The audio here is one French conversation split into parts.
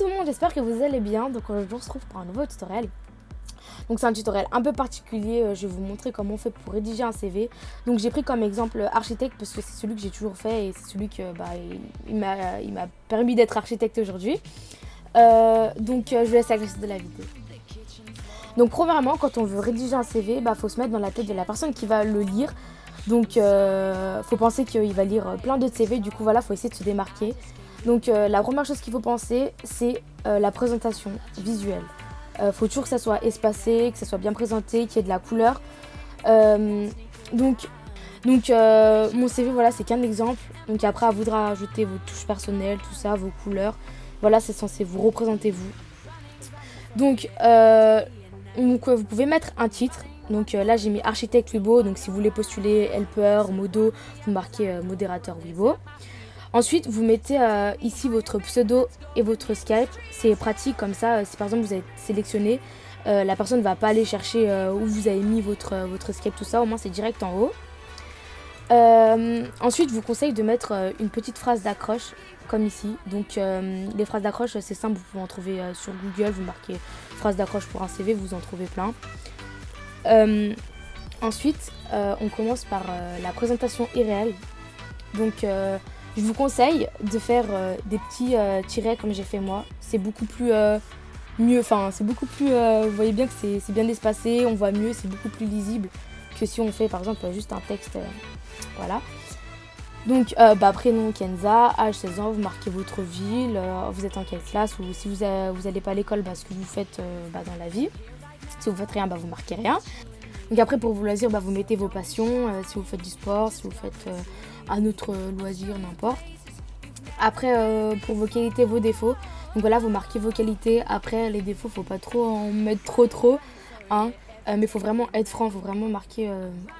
tout le monde, j'espère que vous allez bien. Donc je vous retrouve pour un nouveau tutoriel. Donc c'est un tutoriel un peu particulier, je vais vous montrer comment on fait pour rédiger un CV. Donc j'ai pris comme exemple architecte parce que c'est celui que j'ai toujours fait et c'est celui que il m'a permis d'être architecte aujourd'hui. Je vous laisse la reste de la vidéo. Donc premièrement, quand on veut rédiger un CV, faut se mettre dans la tête de la personne qui va le lire. Donc faut penser qu'il va lire plein d'autres CV, du coup voilà, faut essayer de se démarquer. Donc la première chose qu'il faut penser, c'est la présentation visuelle. Faut toujours que ça soit espacé, que ça soit bien présenté, qu'il y ait de la couleur. Mon CV, voilà, c'est qu'un exemple. Donc après, à vous de rajouter vos touches personnelles, tout ça, vos couleurs. Voilà, c'est censé vous représenter vous. Donc vous pouvez mettre un titre. Donc là, j'ai mis architecte Wibo. Donc si vous voulez postuler helper, modo, vous marquez modérateur Wibo. Ensuite, vous mettez ici votre pseudo et votre Skype. C'est pratique comme ça. Si par exemple vous avez sélectionné, la personne ne va pas aller chercher où vous avez mis votre Skype, tout ça. Au moins, c'est direct en haut. Ensuite, je vous conseille de mettre une petite phrase d'accroche, comme ici. Donc, les phrases d'accroche, c'est simple. Vous pouvez en trouver sur Google. Vous marquez phrase d'accroche pour un CV, vous en trouvez plein. Ensuite, on commence par la présentation irréelle. Donc, je vous conseille de faire des petits tirets comme j'ai fait moi. C'est beaucoup plus mieux, c'est beaucoup plus, vous voyez bien que c'est bien espacé, on voit mieux, c'est beaucoup plus lisible que si on fait par exemple juste un texte, voilà. Donc prénom Kenza, âge 16 ans, vous marquez votre ville, vous êtes en quelle classe ou si vous n'allez pas à l'école, ce que vous faites dans la vie. Si vous faites rien, vous marquez rien. Donc après pour vos loisirs, vous mettez vos passions, si vous faites du sport, si vous faites un autre loisir, n'importe. Après pour vos qualités, vos défauts, donc voilà, vous marquez vos qualités. Après les défauts, faut pas trop en mettre trop, hein. Mais faut vraiment être franc, faut vraiment marquer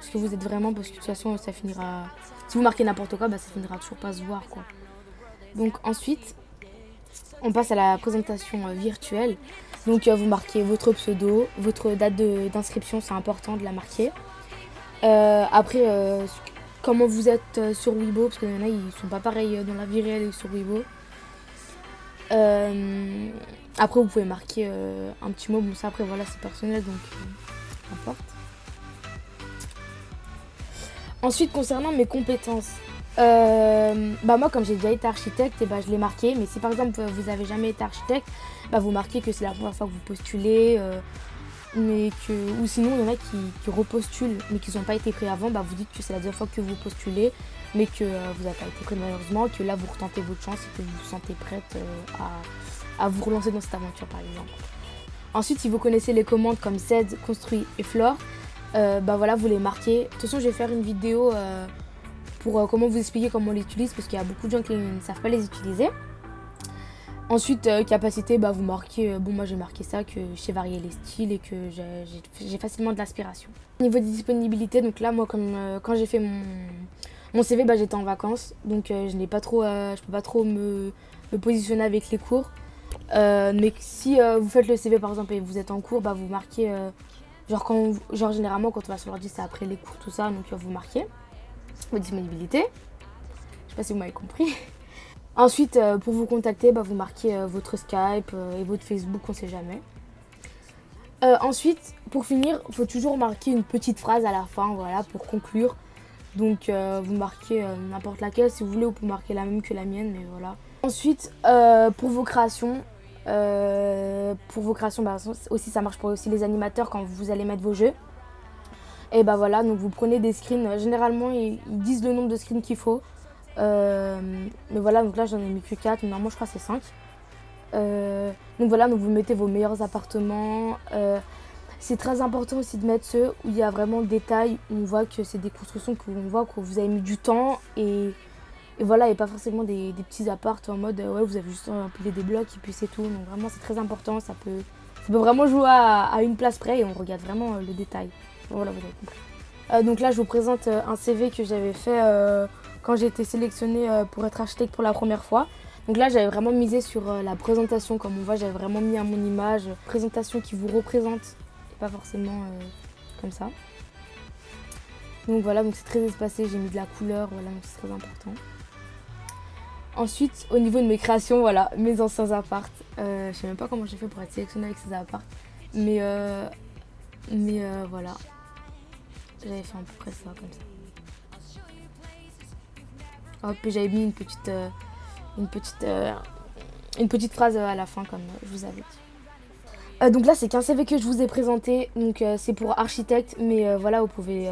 ce que vous êtes vraiment, parce que de toute façon ça finira, si vous marquez n'importe quoi, ça finira toujours pas se voir quoi. Donc ensuite on passe à la présentation virtuelle. Donc vous marquez votre pseudo, votre date d'inscription, c'est important de la marquer. Après comment vous êtes sur Wibo, parce qu'il y en a ils sont pas pareils dans la vie réelle et sur Wibo. Après vous pouvez marquer un petit mot, bon ça après voilà c'est personnel donc importe. Ensuite concernant mes compétences, moi comme j'ai déjà été architecte, je l'ai marqué, mais si par exemple vous avez jamais été architecte, vous marquez que c'est la première fois que vous postulez, ou sinon il y en a qui repostulent mais qui n'ont pas été pris avant, vous dites que c'est la deuxième fois que vous postulez mais que vous n'avez pas été pris malheureusement, que là vous retentez votre chance et que vous vous sentez prête à vous relancer dans cette aventure par exemple. Ensuite, si vous connaissez les commandes comme Z, construit et flore, voilà, vous les marquez. De toute façon, je vais faire une vidéo pour comment vous expliquer comment on les utilise parce qu'il y a beaucoup de gens qui ne savent pas les utiliser. Ensuite, capacité, vous marquez, moi j'ai marqué ça, que je sais varier les styles et que j'ai facilement de l'inspiration. Au niveau des disponibilités, donc là, moi, quand j'ai fait mon CV, j'étais en vacances, donc je peux pas trop me positionner avec les cours. Mais si vous faites le CV par exemple et vous êtes en cours, vous marquez, généralement quand on va sur l'ordi c'est après les cours tout ça, donc vous marquez votre disponibilité. Je sais pas si vous m'avez compris. Ensuite pour vous contacter, vous marquez votre Skype et votre Facebook, on sait jamais. Ensuite pour finir, il faut toujours marquer une petite phrase à la fin, voilà, pour conclure. Donc vous marquez n'importe laquelle, si vous voulez vous pouvez marquer la même que la mienne, mais voilà. Ensuite pour vos créations, aussi ça marche pour aussi les animateurs quand vous allez mettre vos jeux. Et voilà, donc vous prenez des screens, généralement ils disent le nombre de screens qu'il faut. Mais voilà, donc là j'en ai mis que 4, mais normalement je crois que c'est 5. Donc voilà, donc vous mettez vos meilleurs appartements. C'est très important aussi de mettre ceux où il y a vraiment le détail, où on voit que c'est des constructions que vous avez mis du temps et voilà, et pas forcément des petits apparts en mode ouais, vous avez juste empilé des blocs et puis c'est tout. Donc vraiment c'est très important, ça peut vraiment jouer à une place près et on regarde vraiment le détail. Voilà, vous avez compris. Donc là je vous présente un CV que j'avais fait quand j'ai été sélectionnée pour être architecte pour la première fois. Donc là j'avais vraiment misé sur la présentation, comme on voit j'avais vraiment mis à mon image, présentation qui vous représente et pas forcément comme ça. Donc voilà, donc c'est très espacé, j'ai mis de la couleur, voilà, donc c'est très important. Ensuite, au niveau de mes créations, voilà, mes anciens apparts. Je sais même pas comment j'ai fait pour être sélectionnée avec ces apparts. Mais voilà. J'avais fait à peu près ça, comme ça. Hop, et j'avais mis une petite phrase à la fin, comme je vous avais dit. Donc là, c'est qu'un CV que je vous ai présenté. Donc c'est pour architecte, mais voilà, vous pouvez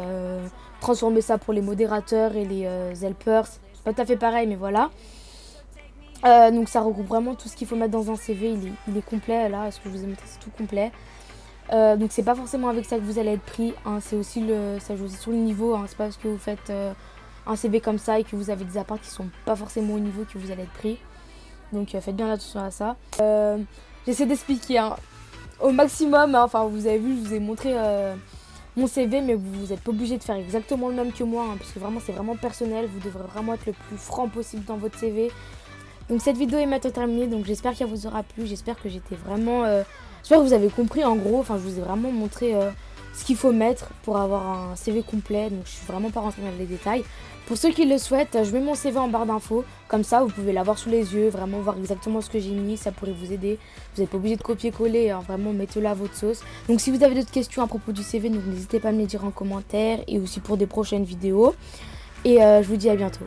transformer ça pour les modérateurs et les helpers. C'est pas tout à fait pareil, mais voilà. Donc ça regroupe vraiment tout ce qu'il faut mettre dans un CV. Il est complet là, ce que je vous ai montré, c'est tout complet. Donc c'est pas forcément avec ça que vous allez être pris, hein. C'est aussi ça joue aussi sur le niveau, hein. C'est pas parce que vous faites un CV comme ça et que vous avez des apparts qui sont pas forcément au niveau que vous allez être pris. Donc faites bien attention à ça. J'essaie d'expliquer, hein, au maximum, hein. Enfin vous avez vu, je vous ai montré mon CV, mais vous n'êtes pas obligé de faire exactement le même que moi, hein, parce que vraiment c'est vraiment personnel. Vous devrez vraiment être le plus franc possible dans votre CV. Donc cette vidéo est maintenant terminée, donc j'espère qu'elle vous aura plu, j'espère que j'étais vraiment... j'espère que vous avez compris en gros, enfin je vous ai vraiment montré ce qu'il faut mettre pour avoir un CV complet, donc je suis vraiment pas rentrée dans les détails. Pour ceux qui le souhaitent, je mets mon CV en barre d'infos, comme ça vous pouvez l'avoir sous les yeux, vraiment voir exactement ce que j'ai mis, ça pourrait vous aider. Vous n'êtes pas obligé de copier-coller, hein, vraiment mettez-le à votre sauce. Donc si vous avez d'autres questions à propos du CV, donc n'hésitez pas à me les dire en commentaire et aussi pour des prochaines vidéos. Et je vous dis à bientôt.